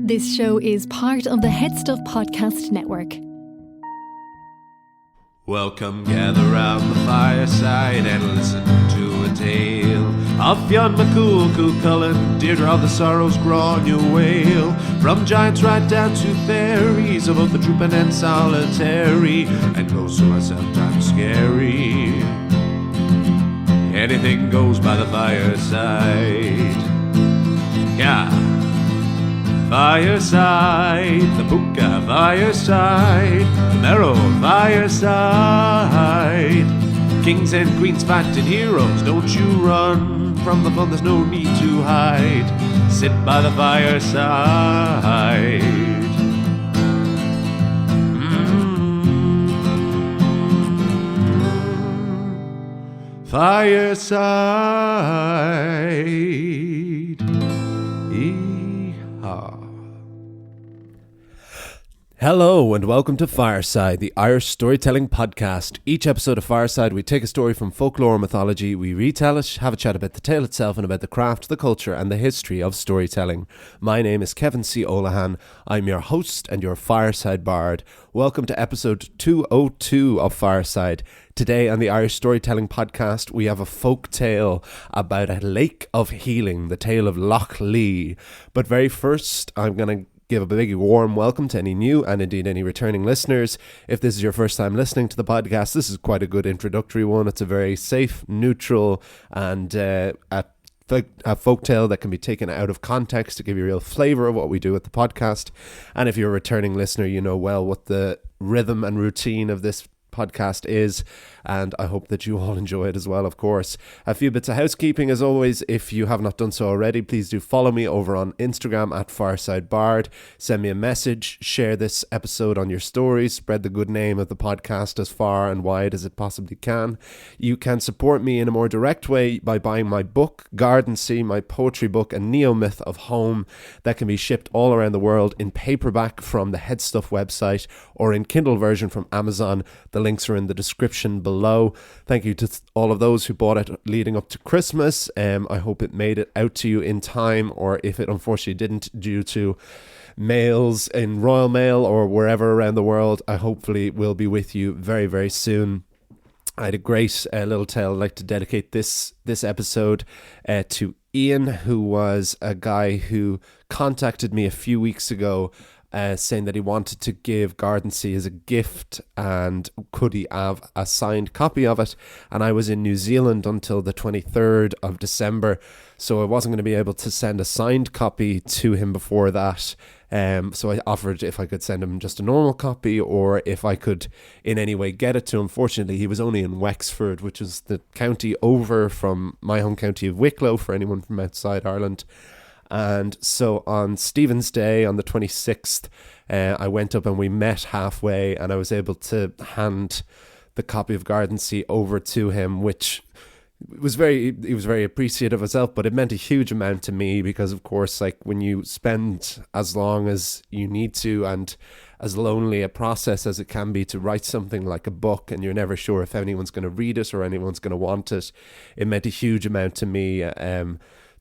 This show is part of the Head Stuff Podcast Network. Welcome, gather round the fireside and listen to a tale of Fionn McCool, Cú Chulainn, Deirdre of the Sorrows, Grawn your wail. From giants right down to fairies, of both the trooping and solitary, and those who are sometimes scary. Anything goes by the fireside. Yeah. Fireside, the Puka Fireside, the Marrow Fireside. Kings and queens fighting heroes, don't you run from the fun, there's no need to hide. Sit by the fireside. Fireside. Hello and welcome to Fireside, the Irish storytelling podcast. Each episode of Fireside, we take a story from folklore or mythology, we retell it, have a chat about the tale itself and about the craft, the culture and the history of storytelling. My name is Kevin C. Olahan. I'm your host and your Fireside Bard. Welcome to episode 202 of Fireside. Today on the Irish Storytelling Podcast, we have a folk tale about a lake of healing, the tale of Loch Lee. But very first, I'm going to give a big warm welcome to any new and indeed any returning listeners. If this is your first time listening to the podcast, this is quite a good introductory one. It's a very safe, neutral and a folktale that can be taken out of context to give you a real flavour of what we do at the podcast. And if you're a returning listener, you know well what the rhythm and routine of this podcast is, and I hope that you all enjoy it as well, of course. A few bits of housekeeping as always. If you have not done so already, please do follow me over on Instagram at Fireside Bard. Send me a message, share this episode on your stories, spread the good name of the podcast as far and wide as it possibly can. You can support me in a more direct way by buying my book, Garden Sea, my poetry book, a neo-myth of home that can be shipped all around the world in paperback from the Headstuff website or in Kindle version from Amazon. The links are in the description below. Thank you to all of those who bought it leading up to Christmas. I hope it made it out to you in time, or if it unfortunately didn't due to mails in Royal Mail or wherever around the world, I hopefully will be with you very, very soon. I had a great little tale I'd like to dedicate this episode to Ian, who was a guy who contacted me a few weeks ago saying that he wanted to give Garden Sea as a gift and could he have a signed copy of it. And I was in New Zealand until the 23rd of December, so I wasn't going to be able to send a signed copy to him before that. So I offered if I could send him just a normal copy or if I could in any way get it to him. Fortunately, he was only in Wexford, which is the county over from my home county of Wicklow for anyone from outside Ireland. And so on Stephen's Day, on the 26th, I went up and we met halfway and I was able to hand the copy of Garden Sea over to him, which he was very appreciative of himself, but it meant a huge amount to me because, of course, like when you spend as long as you need to and as lonely a process as it can be to write something like a book and you're never sure if anyone's going to read it or anyone's going to want it, it meant a huge amount to me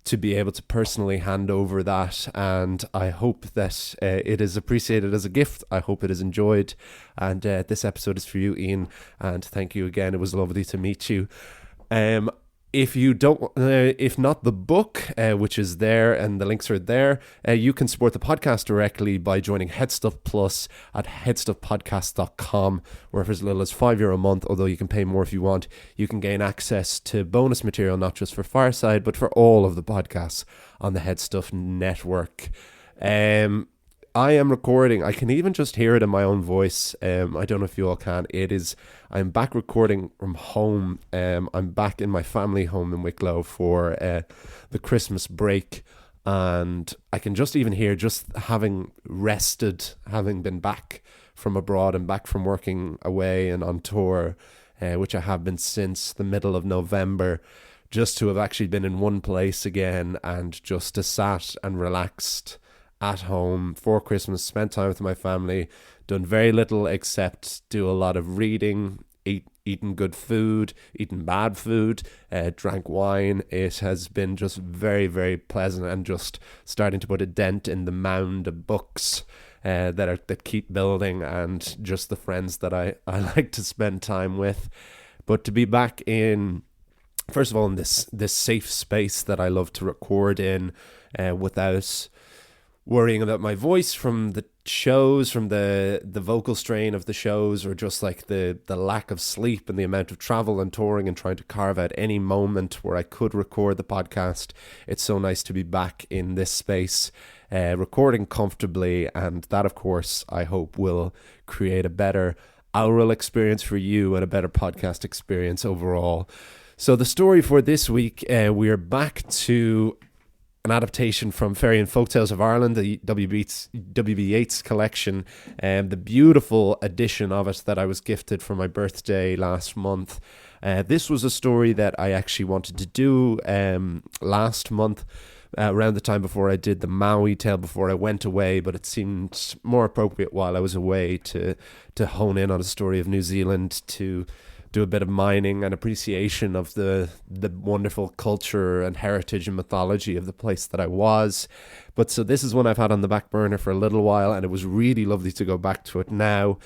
to be able to personally hand over that, and I hope that it is appreciated as a gift. I hope it is enjoyed, and this episode is for you, Ian, and thank you again. It was lovely to meet you. If you don't, if not the book, which is there and the links are there, you can support the podcast directly by joining Headstuff Plus at headstuffpodcast.com, where for as little as €5 a month, although you can pay more if you want, you can gain access to bonus material, not just for Fireside, but for all of the podcasts on the Headstuff network. I am recording. I can even just hear it in my own voice. I don't know if you all can. I'm back recording from home. I'm back in my family home in Wicklow for the Christmas break. And I can just even hear, just having rested, having been back from abroad and back from working away and on tour, which I have been since the middle of November, just to have actually been in one place again and just to sat and relaxed at home for Christmas, spent time with my family, done very little except do a lot of reading, eaten good food, eaten bad food, drank wine. It has been just very, very pleasant, and just starting to put a dent in the mound of books that keep building, and just the friends that I like to spend time with. But to be back in, first of all, in this safe space that I love to record in, without worrying about my voice from the shows, from the vocal strain of the shows, or just like the lack of sleep and the amount of travel and touring and trying to carve out any moment where I could record the podcast. It's so nice to be back in this space, recording comfortably, and that, of course, I hope will create a better aural experience for you and a better podcast experience overall. So the story for this week, we're back to an adaptation from Fairy and Folktales of Ireland, the W.B. Yeats collection, the beautiful edition of it that I was gifted for my birthday last month. This was a story that I actually wanted to do last month, around the time before I did the Maui tale before I went away, but it seemed more appropriate while I was away to hone in on a story of New Zealand, to do a bit of mining and appreciation of the wonderful culture and heritage and mythology of the place that I was. But so this is one I've had on the back burner for a little while, and it was really lovely to go back to it now.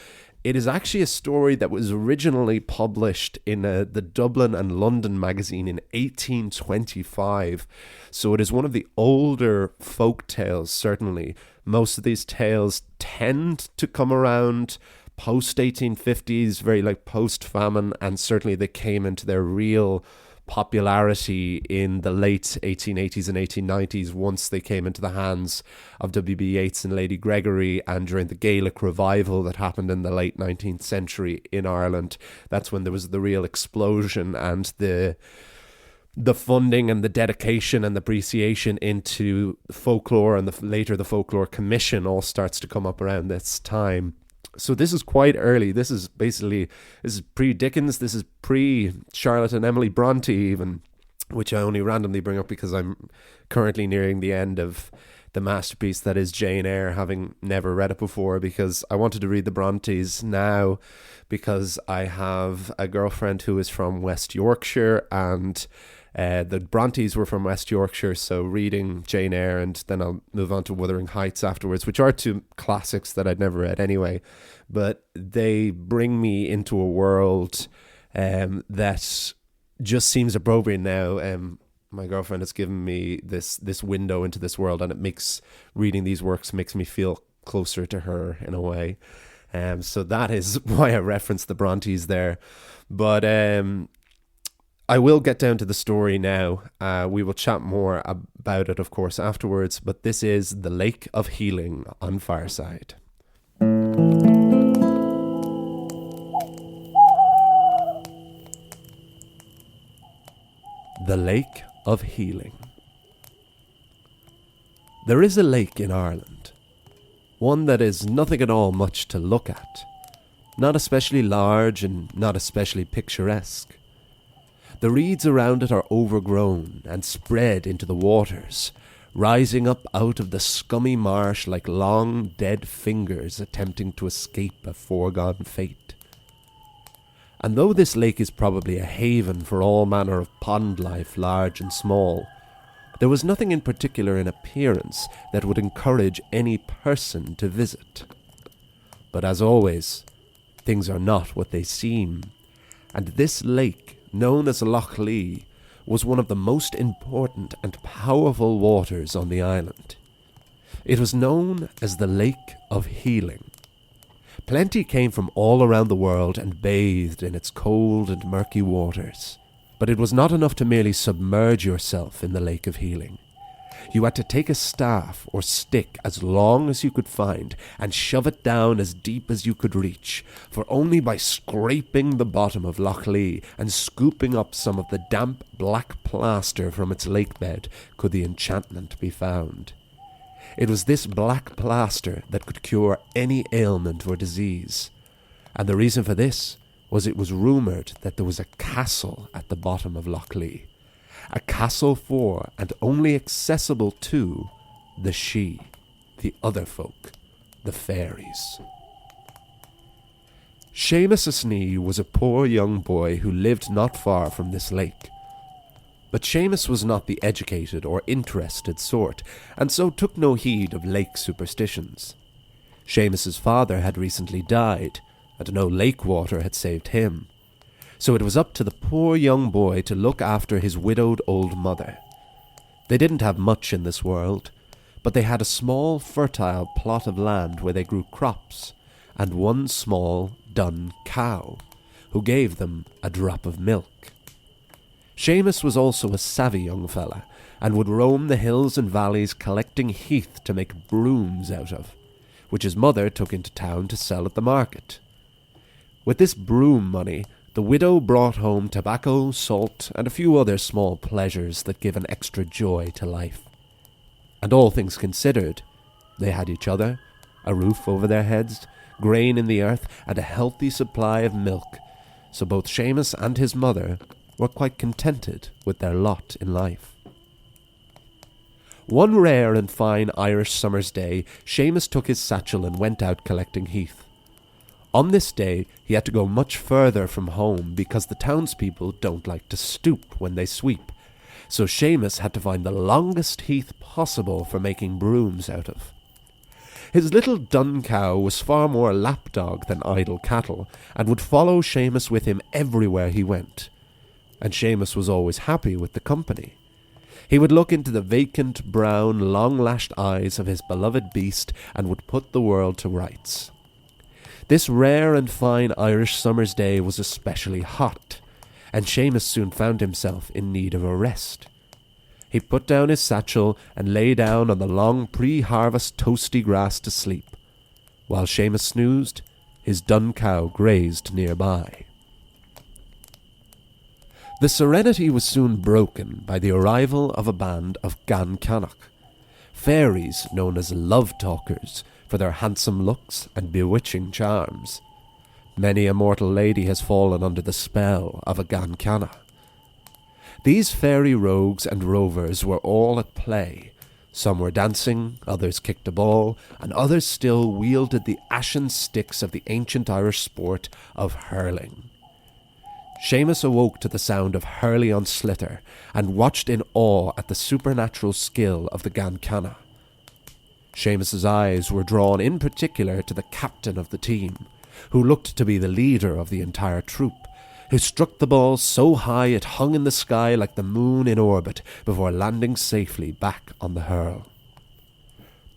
It is actually a story that was originally published in the Dublin and London magazine in 1825. So it is one of the older folk tales, certainly. Most of these tales tend to come around post-1850s, very like post-famine, and certainly they came into their real popularity in the late 1880s and 1890s once they came into the hands of W.B. Yeats and Lady Gregory, and during the Gaelic revival that happened in the late 19th century in Ireland. That's when there was the real explosion, and the funding and the dedication and the appreciation into folklore, and later the Folklore Commission all starts to come up around this time. So this is quite early. This is pre-Dickens. This is pre-Charlotte and Emily Bronte even, which I only randomly bring up because I'm currently nearing the end of the masterpiece that is Jane Eyre, having never read it before, because I wanted to read the Brontes now because I have a girlfriend who is from West Yorkshire, and the Brontes were from West Yorkshire, so reading Jane Eyre, and then I'll move on to Wuthering Heights afterwards, which are two classics that I'd never read anyway, but they bring me into a world that just seems appropriate now. My girlfriend has given me this window into this world, and it makes reading these works makes me feel closer to her in a way. So that is why I referenced the Brontes there. But I will get down to the story now. We will chat more about it, of course, afterwards. But this is The Lake of Healing on Fireside. The Lake of Healing. There is a lake in Ireland, one that is nothing at all much to look at, not especially large and not especially picturesque. The reeds around it are overgrown and spread into the waters, rising up out of the scummy marsh like long dead fingers attempting to escape a foregone fate. And though this lake is probably a haven for all manner of pond life, large and small, there was nothing in particular in appearance that would encourage any person to visit. But as always, things are not what they seem, and this lake, known as Loch Lee, was one of the most important and powerful waters on the island. It was known as the Lake of Healing. Plenty came from all around the world and bathed in its cold and murky waters. But it was not enough to merely submerge yourself in the Lake of Healing. You had to take a staff or stick as long as you could find and shove it down as deep as you could reach, for only by scraping the bottom of Loch Lee and scooping up some of the damp black plaster from its lake bed could the enchantment be found. It was this black plaster that could cure any ailment or disease, and the reason for this was it was rumoured that there was a castle at the bottom of Loch Lee. A castle for, and only accessible to, the Sidhe, the other folk, the fairies. Seamus Asnee was a poor young boy who lived not far from this lake. But Seamus was not the educated or interested sort, and so took no heed of lake superstitions. Seamus's father had recently died, and no lake water had saved him. So it was up to the poor young boy to look after his widowed old mother. They didn't have much in this world, but they had a small, fertile plot of land where they grew crops, and one small, dun cow, who gave them a drop of milk. Seamus was also a savvy young fella, and would roam the hills and valleys collecting heath to make brooms out of, which his mother took into town to sell at the market. With this broom money, the widow brought home tobacco, salt, and a few other small pleasures that give an extra joy to life. And all things considered, they had each other, a roof over their heads, grain in the earth, and a healthy supply of milk, so both Seamus and his mother were quite contented with their lot in life. One rare and fine Irish summer's day, Seamus took his satchel and went out collecting heath. On this day, he had to go much further from home because the townspeople don't like to stoop when they sweep, so Seamus had to find the longest heath possible for making brooms out of. His little dun cow was far more lapdog than idle cattle, and would follow Seamus with him everywhere he went. And Seamus was always happy with the company. He would look into the vacant, brown, long-lashed eyes of his beloved beast and would put the world to rights. This rare and fine Irish summer's day was especially hot, and Seamus soon found himself in need of a rest. He put down his satchel and lay down on the long pre-harvest toasty grass to sleep. While Seamus snoozed, his dun cow grazed nearby. The serenity was soon broken by the arrival of a band of Gan Canach, fairies known as love-talkers for their handsome looks and bewitching charms. Many a mortal lady has fallen under the spell of a Gan Canach. These fairy rogues and rovers were all at play. Some were dancing, others kicked a ball, and others still wielded the ashen sticks of the ancient Irish sport of hurling. Seamus awoke to the sound of hurley on slither, and watched in awe at the supernatural skill of the Gan Canach. Seamus's eyes were drawn in particular to the captain of the team, who looked to be the leader of the entire troop, who struck the ball so high it hung in the sky like the moon in orbit before landing safely back on the hurl.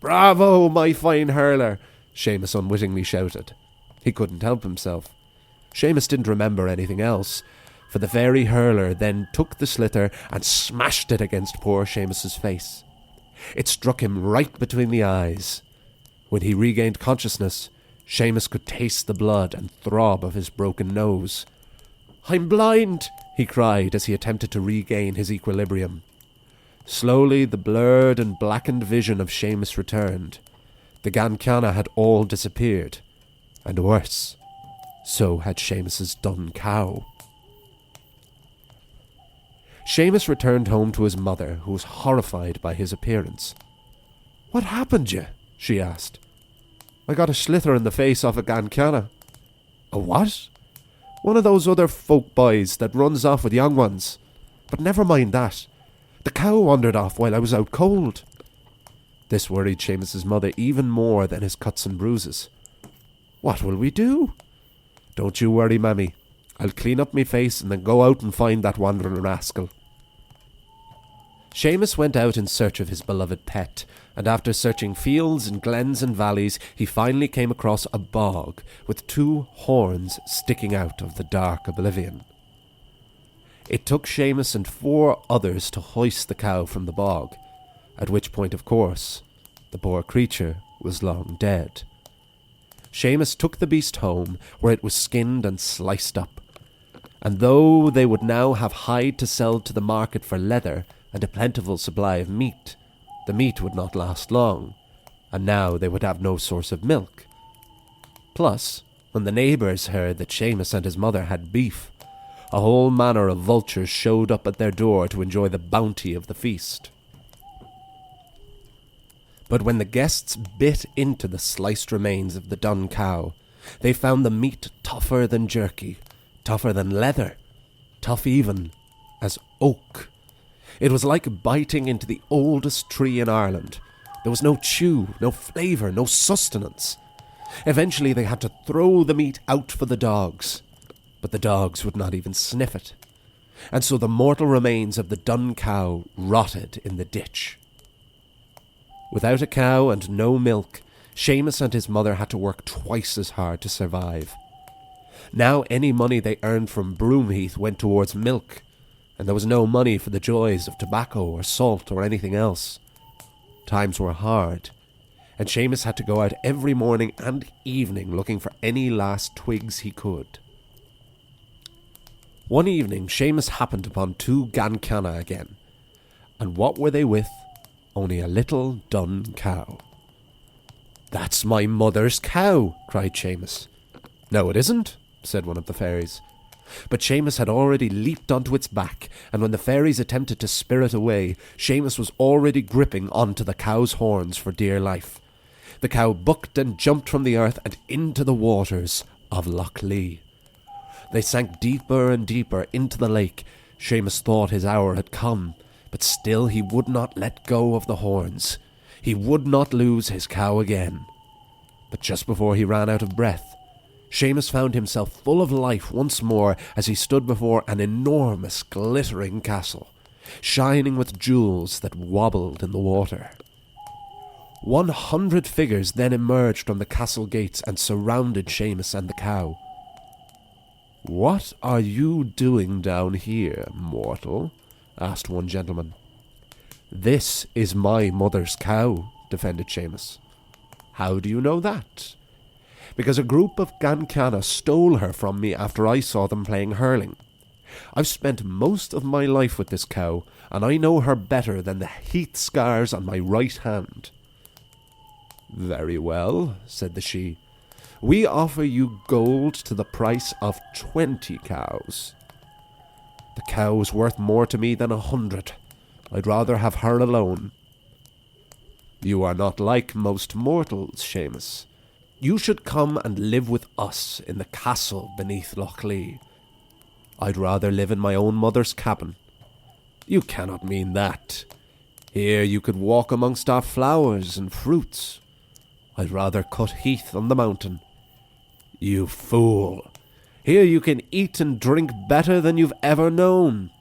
"Bravo, my fine hurler!" Seamus unwittingly shouted. He couldn't help himself. Seamus didn't remember anything else, for the fairy hurler then took the slither and smashed it against poor Seamus's face. It struck him right between the eyes. When he regained consciousness, Seamus could taste the blood and throb of his broken nose. "I'm blind!" he cried as he attempted to regain his equilibrium. Slowly the blurred and blackened vision of Seamus returned. The Gan Canach had all disappeared, and worse, so had Seamus's dun cow. Seamus returned home to his mother, who was horrified by his appearance. "What happened you?" she asked. "I got a slither in the face off a Gan Canach." "A what?" "One of those other folk boys that runs off with young ones. But never mind that. The cow wandered off while I was out cold." This worried Seamus's mother even more than his cuts and bruises. "What will we do?" "Don't you worry, mammy. I'll clean up me face and then go out and find that wandering rascal." Seamus went out in search of his beloved pet, and after searching fields and glens and valleys, he finally came across a bog with 2 horns sticking out of the dark oblivion. It took Seamus and 4 others to hoist the cow from the bog, at which point, of course, the poor creature was long dead. Seamus took the beast home, where it was skinned and sliced up, and though they would now have hide to sell to the market for leather and a plentiful supply of meat, the meat would not last long, and now they would have no source of milk. Plus, when the neighbours heard that Seamus and his mother had beef, a whole manner of vultures showed up at their door to enjoy the bounty of the feast. But when the guests bit into the sliced remains of the dun cow, They found the meat tougher than jerky, tougher than leather, tough even as oak. It was like biting into the oldest tree in Ireland. There was no chew, no flavour, no sustenance. Eventually they had to throw the meat out for the dogs, but the dogs would not even sniff it. And so the mortal remains of the dun cow rotted in the ditch. Without a cow and no milk, Seamus and his mother had to work twice as hard to survive. Now any money they earned from Broomheath went towards milk, and there was no money for the joys of tobacco or salt or anything else. Times were hard, and Seamus had to go out every morning and evening looking for any last twigs he could. One evening, Seamus happened upon two Gancanna again, and what were they with? Only a little dun cow. "That's my mother's cow," cried Seamus. "No, it isn't," said one of the fairies. But Seamus had already leaped onto its back, and when the fairies attempted to spirit away, Seamus was already gripping onto the cow's horns for dear life. The cow bucked and jumped from the earth and into the waters of Loch Lee. They sank deeper and deeper into the lake. Seamus thought his hour had come, but still he would not let go of the horns. He would not lose his cow again. But just before he ran out of breath, Seamus found himself full of life once more as he stood before an enormous glittering castle, shining with jewels that wobbled in the water. 100 figures then emerged from the castle gates and surrounded Seamus and the cow. "What are you doing down here, mortal?" asked one gentleman. "This is my mother's cow," defended Seamus. "How do you know that?" "Because a group of Gancanna stole her from me after I saw them playing hurling. I've spent most of my life with this cow, and I know her better than the heath scars on my right hand." "Very well," said the she. "We offer you gold to the price of 20 cows. The cow's worth more to me than 100. I'd rather have her alone." "You are not like most mortals, Seamus. You should come and live with us in the castle beneath Loch Lee." "I'd rather live in my own mother's cabin." "You cannot mean that. Here you could walk amongst our flowers and fruits." "I'd rather cut heath on the mountain." "You fool. Here you can eat and drink better than you've ever known."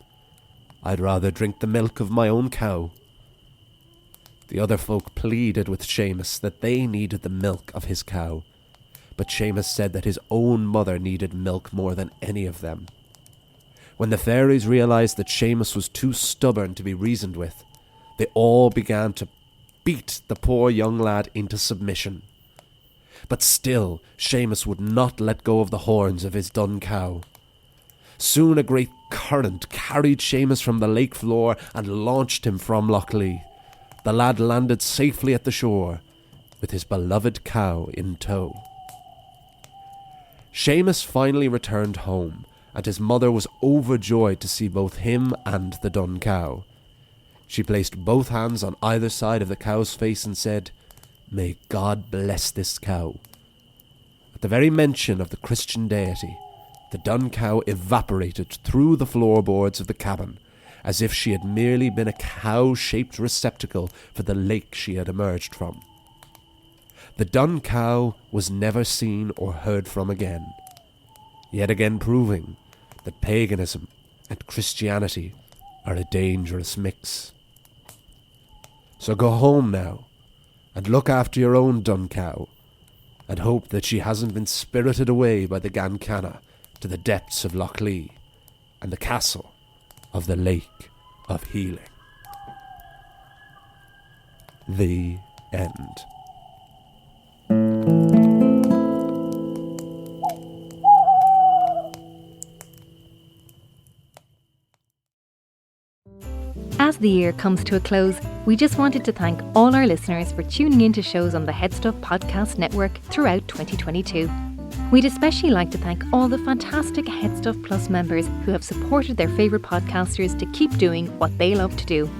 "I'd rather drink the milk of my own cow." The other folk pleaded with Seamus that they needed the milk of his cow, but Seamus said that his own mother needed milk more than any of them. When the fairies realised that Seamus was too stubborn to be reasoned with, they all began to beat the poor young lad into submission. But still, Seamus would not let go of the horns of his dun cow. Soon a great current carried Seamus from the lake floor and launched him from Loch Lee. The lad landed safely at the shore, with his beloved cow in tow. Seamus finally returned home, and his mother was overjoyed to see both him and the dun cow. She placed both hands on either side of the cow's face and said, "May God bless this cow." At the very mention of the Christian deity, the dun cow evaporated through the floorboards of the cabin, as if she had merely been a cow-shaped receptacle for the lake she had emerged from. The dun cow was never seen or heard from again, yet again proving that paganism and Christianity are a dangerous mix. So go home now, and look after your own dun cow, and hope that she hasn't been spirited away by the Gancanna to the depths of Loch Lee and the castle of the Lake of Healing. The end. As the year comes to a close, we just wanted to thank all our listeners for tuning in to shows on the Head Stuff Podcast Network throughout 2022. We'd especially like to thank all the fantastic Head Stuff Plus members who have supported their favourite podcasters to keep doing what they love to do.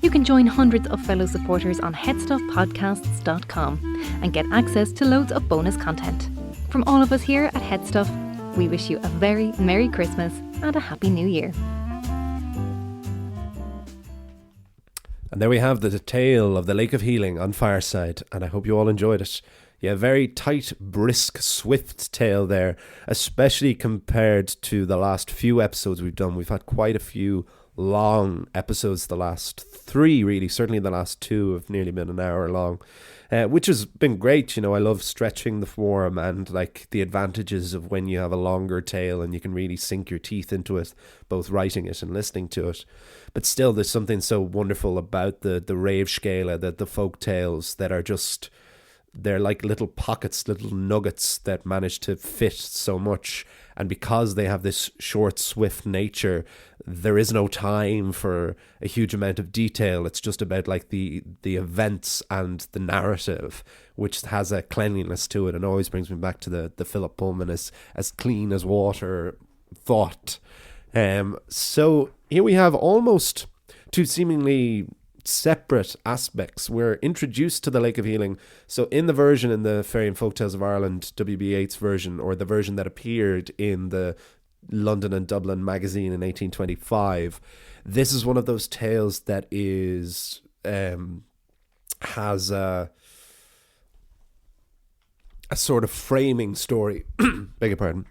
You can join hundreds of fellow supporters on headstuffpodcasts.com and get access to loads of bonus content. From all of us here at Head Stuff, we wish you a very Merry Christmas and a Happy New Year. And there we have the tale of the Lake of Healing on Fireside, and I hope you all enjoyed it. Yeah, very tight, brisk, swift tale there, especially compared to the last few episodes we've done. We've had quite a few long episodes, the last 3 really, certainly the last 2 have nearly been an hour long, which has been great. I love stretching the form and like the advantages of when you have a longer tale and you can really sink your teeth into it, both writing it and listening to it. But still, there's something so wonderful about the rave scala, the folk tales that are just, they're like little pockets, little nuggets that manage to fit so much. And because they have this short, swift nature, there is no time for a huge amount of detail. It's just about like the events and the narrative, which has a cleanliness to it, and always brings me back to the Philip Pullman as clean as water thought. So here we have almost 2 seemingly separate aspects. We're introduced to the Lake of Healing. So in the version in the Fairy and Folktales of Ireland, W.B. Yeats version, or the version that appeared in the London and Dublin magazine in 1825, this is one of those tales that is has a sort of framing story, beg your pardon,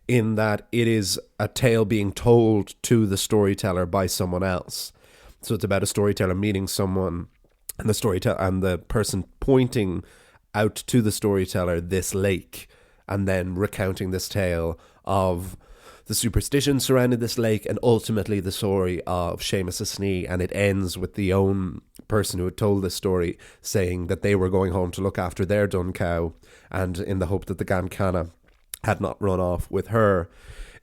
in that it is a tale being told to the storyteller by someone else. So it's about a storyteller meeting someone, and the person pointing out to the storyteller this lake, and then recounting this tale of the superstition surrounding this lake, and ultimately the story of Seamus O'Snee. And it ends with the own person who had told this story saying that they were going home to look after their dun cow, and in the hope that the Gancana had not run off with her.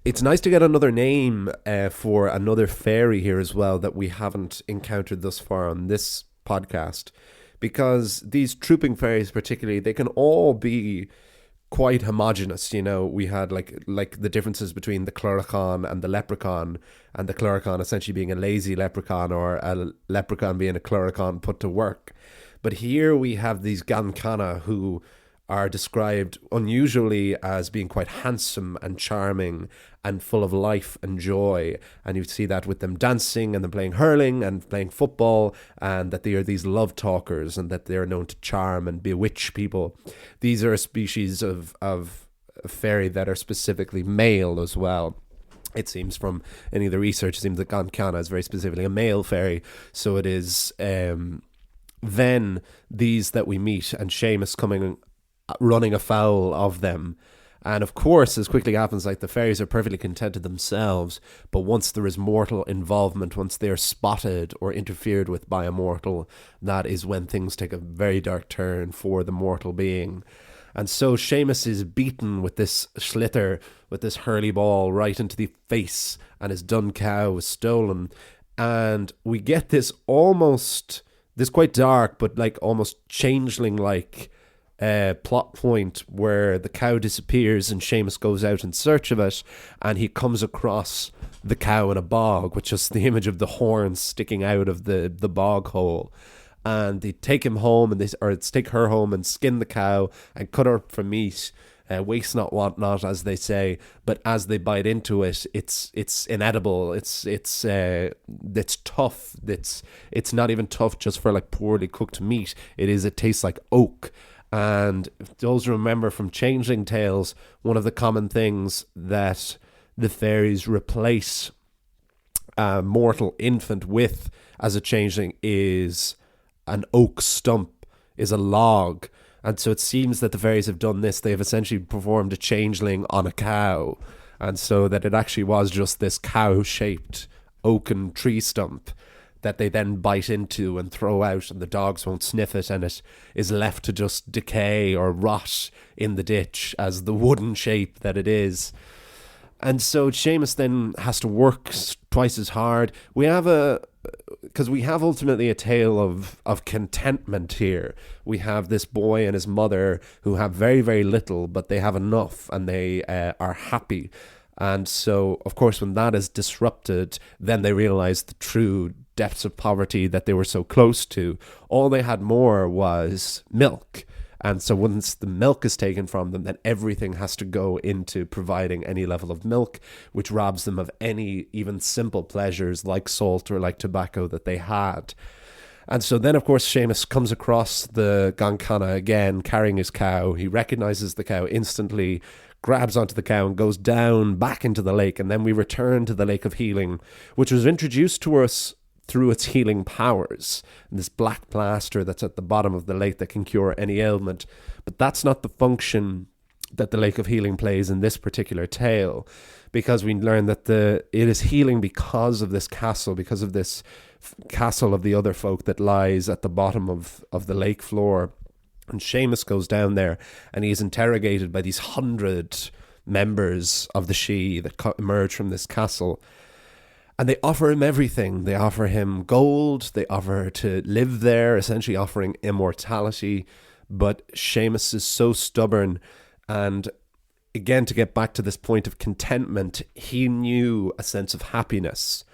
It's nice to get another name for another fairy here as well that we haven't encountered thus far on this podcast, because these trooping fairies particularly, they can all be quite homogenous. We had like the differences between the Cluricon and the Leprechaun, and the Cluricon essentially being a lazy leprechaun, or a leprechaun being a Cluricon put to work. But here we have these Gancana who are described unusually as being quite handsome and charming and full of life and joy. And you see that with them dancing and them playing hurling and playing football, and that they are these love talkers and that they are known to charm and bewitch people. These are a species of fairy that are specifically male as well. It seems from any of the research, it seems that Gancana is very specifically a male fairy. So it is then these that we meet, and Seamus running afoul of them. And of course, as quickly happens, like the fairies are perfectly contented themselves, but once there is mortal involvement, once they are spotted or interfered with by a mortal, that is when things take a very dark turn for the mortal being. And so Seamus is beaten with this slither, with this hurley ball right into the face, and his dun cow is stolen. And we get this quite dark, but like almost changeling-like plot point where the cow disappears and Seamus goes out in search of it, and he comes across the cow in a bog, which is the image of the horns sticking out of the bog hole. And they take him home, or take her home and skin the cow and cut her up for meat. Waste not, want not, as they say. But as they bite into it, it's inedible. It's tough. It's not even tough just for like poorly cooked meat. It tastes like oak. And those remember from Changeling Tales, one of the common things that the fairies replace a mortal infant with as a changeling is an oak stump, is a log. And so it seems that the fairies have done this. They have essentially performed a changeling on a cow. And so that it actually was just this cow-shaped oaken tree stump that they then bite into and throw out, and the dogs won't sniff it, and it is left to just decay or rot in the ditch as the wooden shape that it is. And so Seamus then has to work twice as hard. Because we have ultimately a tale of contentment here. We have this boy and his mother who have very, very little, but they have enough, and they are happy. And so, of course, when that is disrupted, then they realize the true depths of poverty that they were so close to. All they had more was milk, And so once the milk is taken from them, then everything has to go into providing any level of milk, which robs them of any even simple pleasures like salt or like tobacco that they had. And so then, of course, Seamus comes across the Gankana again, carrying his cow. He recognizes the cow instantly, grabs onto the cow and goes down back into the lake. And then we return to the Lake of Healing, which was introduced to us through its healing powers, and this black plaster that's at the bottom of the lake that can cure any ailment. But that's not the function that the Lake of Healing plays in this particular tale, because we learn that it is healing because of this castle, because of this castle of the other folk that lies at the bottom of the lake floor. And Seamus goes down there and he is interrogated by these 100 members of the Sidhe that emerge from this castle. And they offer him everything. They offer him gold. They offer to live there, essentially offering immortality. But Seamus is so stubborn. And again, to get back to this point of contentment, he knew a sense of happiness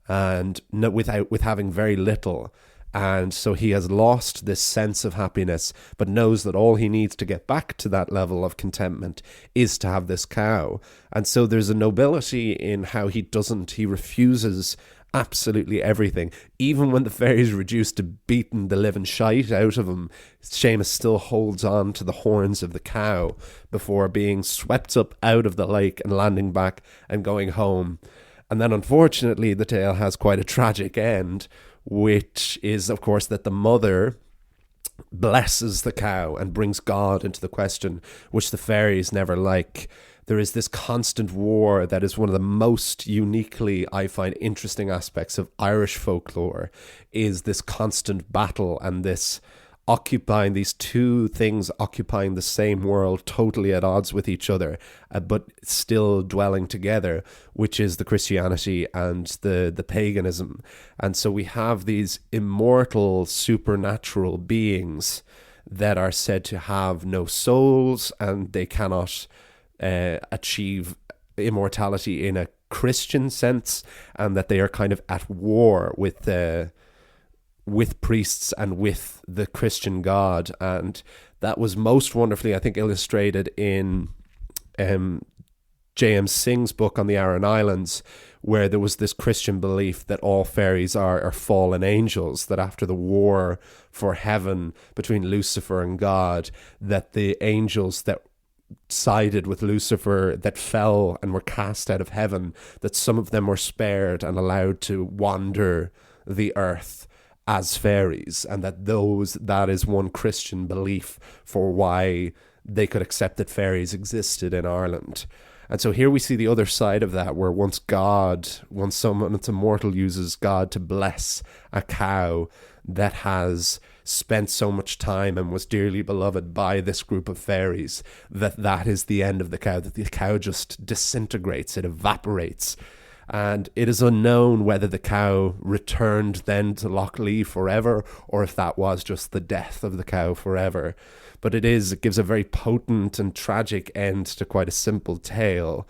and with having very little. And so he has lost this sense of happiness, but knows that all he needs to get back to that level of contentment is to have this cow. And so there's a nobility in how he refuses absolutely everything. Even when the fairies reduced to beating the living shite out of him, Seamus still holds on to the horns of the cow before being swept up out of the lake and landing back and going home. And then unfortunately the tale has quite a tragic end, which is, of course, that the mother blesses the cow and brings God into the question, which the fairies never like. There is this constant war that is one of the most uniquely, I find, interesting aspects of Irish folklore, is this constant battle and this occupying, these two things occupying the same world, totally at odds with each other, but still dwelling together, which is the Christianity and the paganism. And so we have these immortal supernatural beings that are said to have no souls, and they cannot achieve immortality in a Christian sense, and that they are kind of at war with priests and with the Christian God. And that was most wonderfully, I think, illustrated in J.M. Singh's book on the Aran Islands, where there was this Christian belief that all fairies are fallen angels, that after the war for heaven between Lucifer and God, that the angels that sided with Lucifer, that fell and were cast out of heaven, that some of them were spared and allowed to wander the earth as fairies, and that is one Christian belief for why they could accept that fairies existed in Ireland. And so here we see the other side of that, where once someone that's immortal uses God to bless a cow that has spent so much time and was dearly beloved by this group of fairies, that is the end of the cow, that the cow just disintegrates, it evaporates. And it is unknown whether the cow returned then to Loughlea forever, or if that was just the death of the cow forever. But it gives a very potent and tragic end to quite a simple tale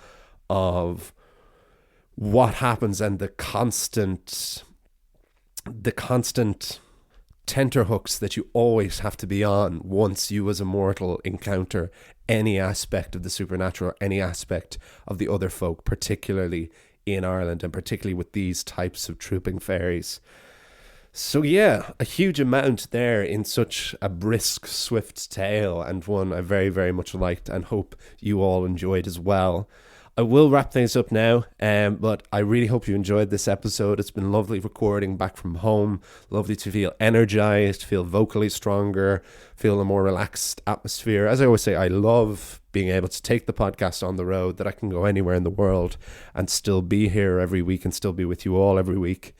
of what happens, and the constant tenterhooks that you always have to be on once you as a mortal encounter any aspect of the supernatural, any aspect of the other folk, particularly in Ireland, and particularly with these types of trooping fairies. So yeah, a huge amount there in such a brisk, swift tale, and one I very, very much liked and hope you all enjoyed as well. I will wrap things up now, but I really hope you enjoyed this episode. It's been lovely recording back from home, lovely to feel energized, feel vocally stronger, feel a more relaxed atmosphere. As I always say, I love being able to take the podcast on the road, that I can go anywhere in the world and still be here every week and still be with you all every week.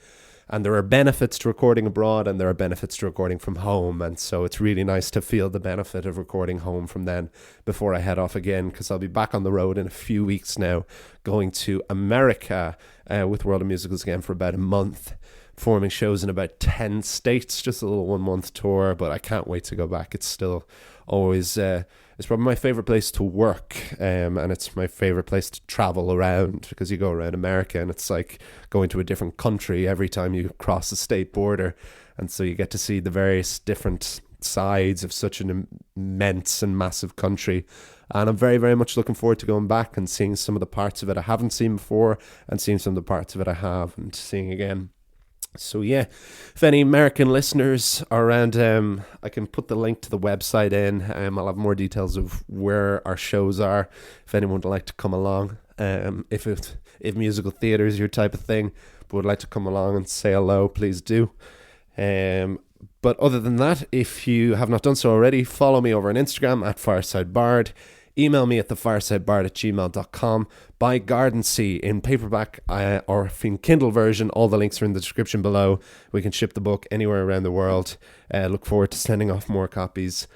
And there are benefits to recording abroad, and there are benefits to recording from home. And so it's really nice to feel the benefit of recording home from then before I head off again, because I'll be back on the road in a few weeks now, going to America with World of Musicals again for about a month, performing shows in about 10 states, just a little 1 month tour. But I can't wait to go back. It's still always it's probably my favorite place to work, and it's my favorite place to travel around, because you go around America and it's like going to a different country every time you cross the state border, and so you get to see the various different sides of such an immense and massive country. And I'm very, very much looking forward to going back and seeing some of the parts of it I haven't seen before, and seeing some of the parts of it I have and seeing again. So yeah, if any American listeners are around, I can put the link to the website in. I'll have more details of where our shows are, if anyone would like to come along. If musical theatre is your type of thing, but would like to come along and say hello, please do. But other than that, if you have not done so already, follow me over on Instagram at FiresideBard. Email me at thefiresidebard@gmail.com. Buy Garden Sea in paperback or in Kindle version. All the links are in the description below. We can ship the book anywhere around the world. Look forward to sending off more copies.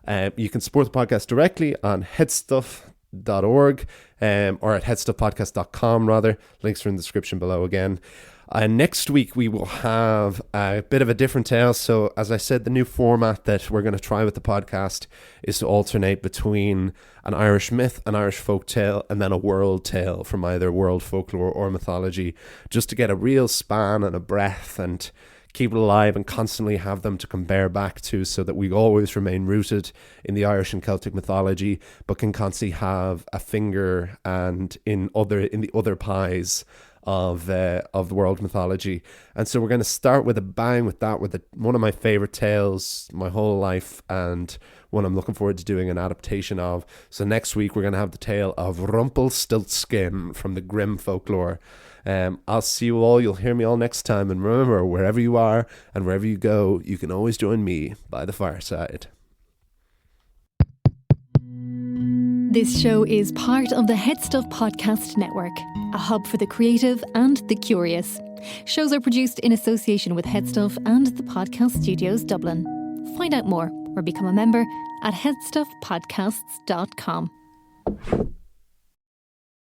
You can support the podcast directly on headstuff.org or at headstuffpodcast.com rather. Links are in the description below again. Next week we will have a bit of a different tale. So as I said, the new format that we're going to try with the podcast is to alternate between an Irish myth, an Irish folk tale, and then a world tale from either world folklore or mythology, just to get a real span and a breadth and keep it alive and constantly have them to compare back to, so that we always remain rooted in the Irish and Celtic mythology, but can constantly have a finger and in the other pies of the world mythology. And so we're going to start with a bang with that, with one of my favorite tales my whole life, and one I'm looking forward to doing an adaptation of. So next week we're going to have the tale of Rumpelstiltskin from the Grimm folklore. I'll see you all. You'll hear me all next time. And remember, wherever you are and wherever you go, you can always join me by the fireside. This show is part of the Head Stuff Podcast Network, a hub for the creative and the curious. Shows are produced in association with Head Stuff and the Podcast Studios Dublin. Find out more or become a member at headstuffpodcasts.com.